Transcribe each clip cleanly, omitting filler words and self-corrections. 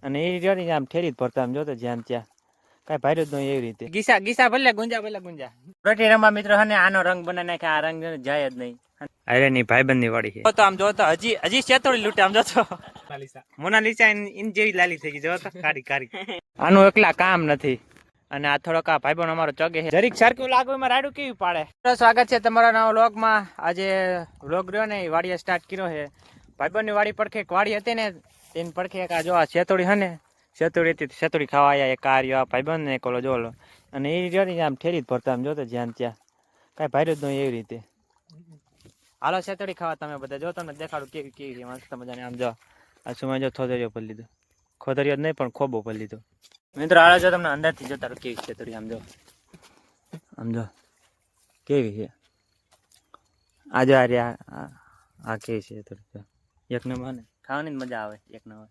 અને એ રહ્યો આમ ઠેરી જ ભરતા આમ જોતો જ્યાં ત્યાં કઈ ભાઈ જ નહીં એવી રીતે ગીસા ગીસા ભલે ગુંજા રોટી રમવા મિત્રો હને આનો રંગ બનાવી નાખે આ રંગ જાય જ નહીં. અરે ની ભાઈબંધ ની વાડી છે તો આમ જોતો હજી શેતોડી લૂટે આમ જોતો મોનાલિસા ઇન જેવી લાલી થઈ ગઈ જોતો કારી કારી આનું એકલા કામ નથી. અને આ થોડોક આ ભાઈબંધ અમારો ચગે છે જરીક સરખું લાગુ એમાં રાડું કેવી પાડે. સ્વાગત છે તમારા નવા વ્લોગમાં. આજે વ્લોગ રહ્યો ને વાડીએ સ્ટાર્ટ કર્યો છે. ભાઈબંધ ની વાડી પડખે એક વાડી હતી ને તેની પડખે એક આ જો આ શેતોડી હે ને શેતોડી હતી શેતોડી ખાવા આવ્યા એક આ રહ્યો ભાઈબંધ ને એક ઓલો જોલો અને એ રહ્યો ને આમ ઠેરી જ ભરતા આમ જોતો જ્યાં ત્યાં કઈ ભાઈ જ નહીં એવી રીતે. હાલો શેતોડી ખાવા તમે બધા જો તમને દેખાડું કેવી કેવી છે મસ્ત મજાને. આમ જો આ સુમાં જો થોદરિયો ભરી લીધો ખોદરિયો નહીં પણ ખોબો ભરી લીધો. મિત્રો હાલો જો તમને અંદરથી જોતા રહો કેવી શેતોડી આમ જો કેવી છે આ જો આ કેવી છે શેતોડી એક નંબર ને ખાવાની મજા આવે એક નંબર.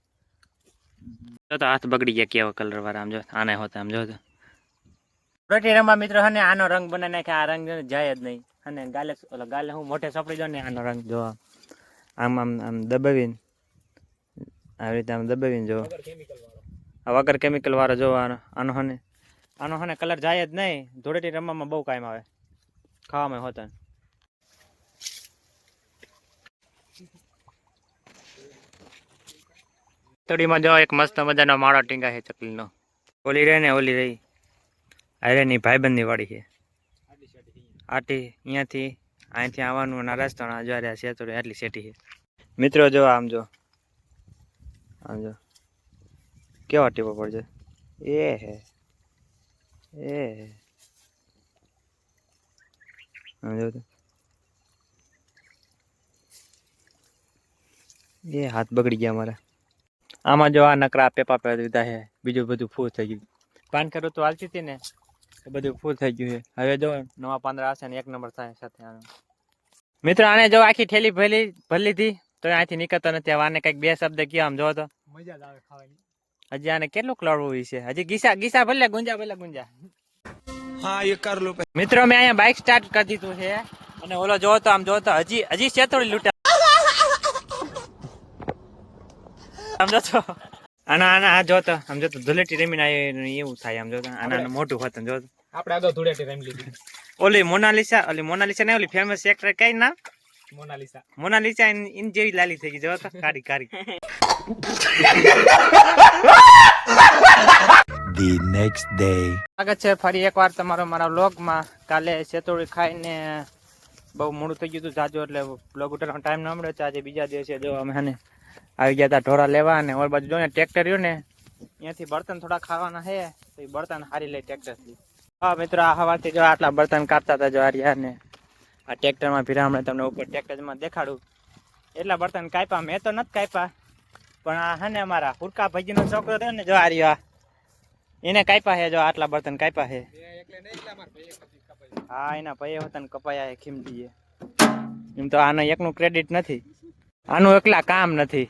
તો હાથ બગડી ગયા કેવા કલર વાળા આમ જો આને હોતા આમ જો રોટી રમવા મિત્રો હને આનો રંગ બનાવી નાખે આ રંગ જાય જ નહીં. અને ગાલે હું મોઢે સપડી જાઉં ને આનો રંગ જો આમ આમ આમ દબાવીને આવી રીતે આમ દબાવીને જો વગર કેમિકલ વાળો જો આનો હને કલર જાય જ નહીં. ધૂળેટી રમવામાં બહુ કામ આવે ખાવામાં હોતા. થોડીમાં જો એક મસ્ત મજાનો માળો ટીંગા છે ચકલીનો. ઓલી રહે ને ઓલી રહી અરે ની ભાઈબંધ ની વાડી છે આટી અહીંયાથી આવવાનું ના રસ્તા જો છે થોડી આટલી સેટી છે મિત્રો. જો આમ જો કેવા ટીપો પડશે એ હે આમ જો એ હાથ બગડી ગયા મારા. આમાં જો આ નકરા પેપા પે દીધા છે બીજું બધું ફૂલ થઈ ગયું. પાન કરો તો હાલતી હતી ને એ બધું ફૂલ થઈ ગયું છે. હવે જો નવા પાંદડા આવશે ને એક નંબર થાય સાથે આનો. મિત્રો આને જો આખી ઠેલી ભરી લીધી તો અહીંથી નીકળતો નથી. આને કઈક બે શબ્દ કયો આમ જો તો મજા જ આવે ખાવાની. હજી આને કેટલું લડવું છે હજી ગીસા ભલે ગુંજા હા એ કર લો. મિત્રો મેં અહીંયા બાઇક સ્ટાર્ટ કરી દીધું છે અને ઓલો જો તો આમ જો તો હજી શેતોડી લૂટે આમ જો તો આના જોતો આમ જોતો ધૂળેટી રમીને એવું થાય આમ જોતો આના મોટું હોતું જોતો આપણે આગળ ધૂળેટી રમી લીધી. ઓલી મોનાલિસા ને ઓલી ફેમસ એક્ટર કઈ ના મોનાલિસા ઇન જેવી લાલી થઈ ગઈ જોતો કારી કારી. The next day સ્વાગત છે ફરી એકવાર તમારો મારા વ્લોગમાં. કાલે શેતોડી ખાઈને બહુ મોડું થઈ ગયું હતું જાજો એટલે વ્લોગ ઉતારવાનો ટાઈમ ન મળ્યો. આજે બીજા દિવસે જો અમે હે ને આવી ગયા હતા ઢોરા લેવા અને ઓર બાજુ જો ને ટ્રેક્ટર રહ્યું ને અહીંયાથી બર્તન થોડા ખાવાના છે તો એ બર્તન હારી લઈ ટ્રેક્ટરથી. હા મિત્રો આ હવાથી જો આટલા બર્તન કાપતા હતા જો હારિયા ને આ ટ્રેક્ટરમાં ભીરા હમણાં તમને ઉપર ટ્રેક્ટરમાં દેખાડું એટલા બર્તન કાપ્યા. મેં તો નથી કાપ્યા પણ આ હે ને અમારા હુરકા ભાઈજીનો છોકરો રહ્યો ને જો હારિયા એને કાપ્યા છે. જો આટલા બર્તન કાપ્યા છે. હા એના ભાઈ વતન કપાયા છે ખીમતીએ. એમ તો આનો એકનું ક્રેડિટ નથી આનું એકલા કામ નથી.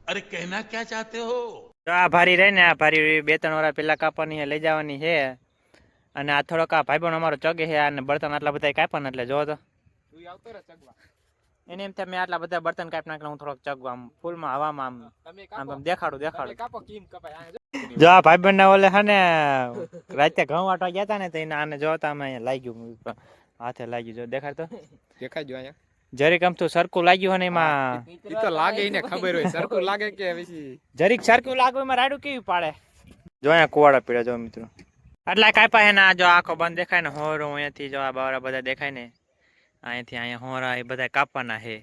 અરે કહેના ક્યાં ચાહતે હો. તો આ ભારી રહી ને આ ભારી 2-3 વાર પેલા કાપવાની છે લઈ જવાની છે. અને આ થોડોક આ ભાઈબંધ અમારો ચગે છે અને બર્તન આટલા બધા કાપ્યા એટલે જો તો એને એમ થાય મેં આટલા બધા બર્તન કાપી નાખે હું થોડોક ચગવા આમ ફૂલમાં હવામાં આમ દેખાડું. જો આ ભાઈબંધ ના ઓલે હે ને રાતે ઘઉં વાટવા ગયા હતા ને તો એને આને જોતા અમે અહીંયા લાગ્યું હાથે લાગ્યું. જો દેખાડતો દેખાડજો અહીંયા જરીક આમ તો સરખું લાગ્યું ને એમાં તો લાગે એને ખબર હોય સરખું લાગે કે પછી જરીક સરખું લાગ્યું એમાં રાડું કેવી પાડે. જો અહીંયા કુવાડા પીડા જો મિત્રો આટલા કાપ્યા હે ને આ જો આખો બંધ દેખાય ને હોરો અહીંયાથી જો આ બાવરા બધા દેખાય ને અહીંયાથી અહીંયા હોરા એ બધા કાપવાના છે.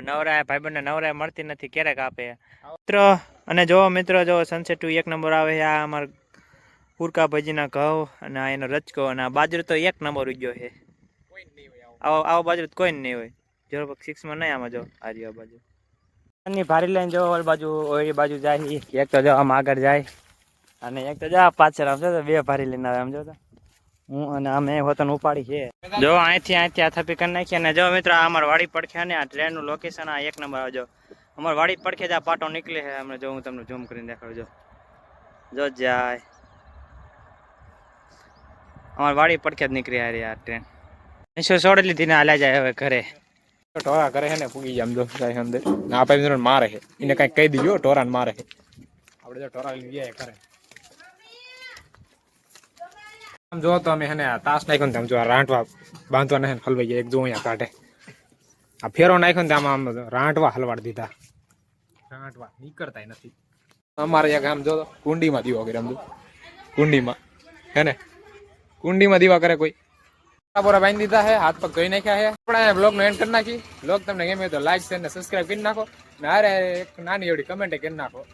નવરા ભાઈબંધને નવરા મળતી નથી ક્યારે કાપે મિત્રો. અને જો મિત્રો જો સનસેટ એક નંબર આવે છે. આ અમારા હુરકા ભાજીના ઘઉં અને આ એનો રચકો અને આ બાજરો તો એક નંબર ઉગ્યો છે. આવો બાજુ કોઈ નહીં હોય 0.6 નહીં. આમાં જો આ બાજુ ની ભારી લઈને જો ઓલી બાજુ ઓલી બાજુ જાય. એક તો જો આમ આગળ જાય અને એક તો જા પાછળ આમ જો બે ભારી લઈને આવે આમ જો હું અને અમે હોતન ઉપાડી છે. જો અહીંથી આ થપી કરી નાખી. અને જો મિત્રો આ અમારી વાડી પડખે ને આ ટ્રેનનું લોકેશન આ એક નંબર આવજો. અમારી વાડી પડખે જ આ પાટો નીકળે છે. અમને જો હું તમને ઝૂમ કરીને દેખાડું જો જાય અમારી વાડી પડખે જ નીકળી આ ટ્રેન. શું છોડી લીધી ને હાલ્યા જાય હવે ઘરે. ટોરા કરે છે ને પૂગી જાય આમ જો અંદર ના પાઈ મારે છે એને કઈ કહી દીધો ટોરાને મારે છે આપણે જો ટોરા લઈને ગયા કરે આમ જો તો અમે હે ને આ તાસ નાખ્યો ને આમ જો આ રાંટવા બાંધવા ને હલવાઈ ગયા એક જો અહીંયા કાઢે આ ફેરો નાખ્યો ને આમ રાંટવા હલવાડ દીધા રાંટવા નીકળતા નથી અમારે એક આમ જો કુંડીમાં દીવા કરે આમ જો કુંડીમાં હે ને કુંડીમાં દીવા કરે કોઈ બોરા બાંધી દીધા હે હાથ પગ ધોઈ નાખ્યા હે આપણે બ્લોગ નો એન્ડ કરી નાખી બ્લોગ તમને ગમે તો લાઈક શેર ને સબસ્ક્રાઇબ કરી નાખો ને અરે એક નાની એવડી કમેન્ટ કરી નાખો